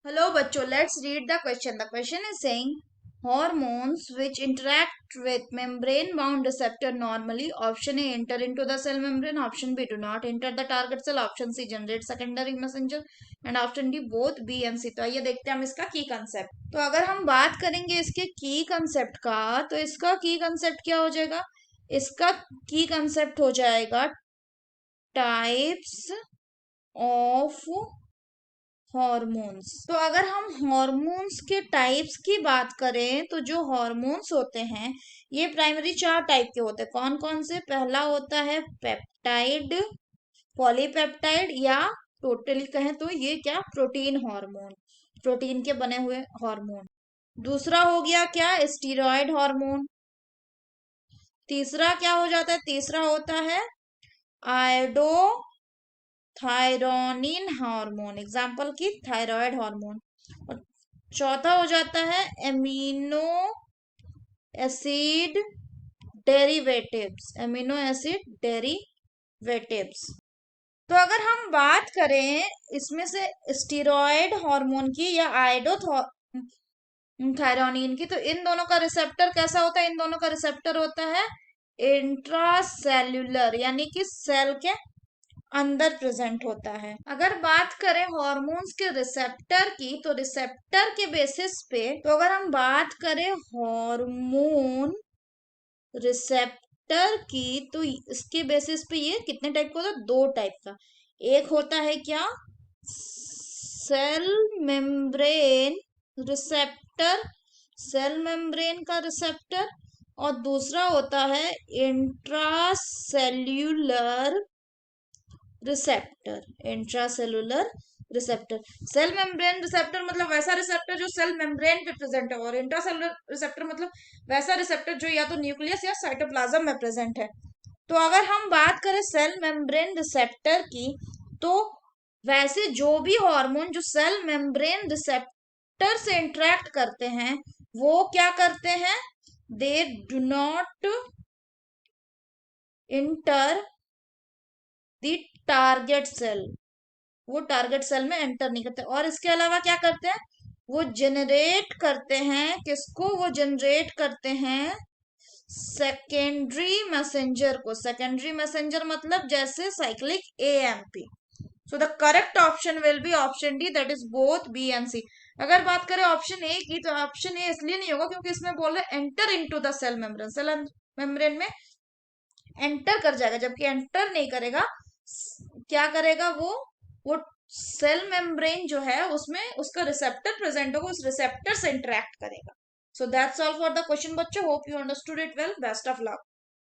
Hello, bachcho. Let's read the question. The question is saying hormones which interact with membrane-bound receptor normally. Option A enter into the cell membrane. Option B do not enter the target cell. Option C generate secondary messenger. And option D both B and C. तो आइए देखते हैं हम इसका की concept. तो अगर हम बात करेंगे इसके की कंसेप्ट का, तो इसका की कंसेप्ट क्या हो जाएगा? इसका की कंसेप्ट हो जाएगा टाइप्स ऑफ हॉर्मोन्स. तो अगर हम हॉर्मोन्स के टाइप्स की बात करें तो जो हॉर्मोन्स होते हैं ये प्राइमरी 4 टाइप के होते हैं. कौन कौन से? पहला होता है पेप्टाइड, पॉलीपेप्टाइड, या टोटली कहें तो ये क्या, प्रोटीन हार्मोन, प्रोटीन के बने हुए हार्मोन. दूसरा हो गया क्या, स्टीरॉयड हार्मोन. तीसरा क्या हो जाता है? तीसरा होता है आयोडो थायरोनिन हार्मोन, एग्जाम्पल की थायराइड हार्मोन. और चौथा हो जाता है amino acid derivatives, amino acid derivatives. तो अगर हम बात करें इसमें से स्टीरॉयड हार्मोन की या आयोडो थायरोनिन की, तो इन दोनों का रिसेप्टर कैसा होता है? इन दोनों का रिसेप्टर होता है इंट्रासेल्युलर, यानी कि सेल के अंदर प्रेजेंट होता है. अगर बात करें हॉर्मोन्स के रिसेप्टर की, तो रिसेप्टर के बेसिस पे, तो अगर हम बात करें हार्मोन रिसेप्टर की, तो इसके बेसिस पे ये कितने टाइप का होता है? 2 टाइप का. एक होता है क्या, cell membrane receptor, cell membrane का रिसेप्टर. और दूसरा होता है intracellular receptor, intracellular receptor. Cell membrane receptor मतलब वैसा रिसेप्टर जो सेल मेम्ब्रेन पे प्रेजेंट है, और इंट्रासेलुलर रिसेप्टर मतलब वैसा रिसेप्टर जो या तो न्यूक्लियस या साइटोप्लाज्म में प्रेजेंट है. तो अगर हम बात करें सेल मेम्ब्रेन रिसेप्टर की, तो वैसे जो भी हार्मोन जो सेल मेम्ब्रेन रिसेप्टर से इंटरेक्ट करते हैं वो क्या करते हैं? They do not enter the target cell, वो टारगेट सेल में एंटर नहीं करते. और इसके अलावा क्या करते हैं? वो जेनरेट करते हैं, किसको? वो जनरेट करते हैं सेकेंडरी मैसेंजर को. सेकेंडरी मैसेंजर मतलब जैसे cyclic AMP. So the correct option will be option D, that is both B and C. अगर बात करें ऑप्शन ए की, तो ऑप्शन ए इसलिए नहीं होगा क्योंकि इसमें बोल रहे enter into the cell membrane, cell membrane में एंटर कर जाएगा, जबकि एंटर नहीं करेगा. क्या करेगा वो सेल मेम्ब्रेन जो है उसमें उसका रिसेप्टर प्रेजेंट होगा, उस रिसेप्टर से इंटरेक्ट करेगा. So that's all for the question बच्चों. Hope you understood it well. Best of luck.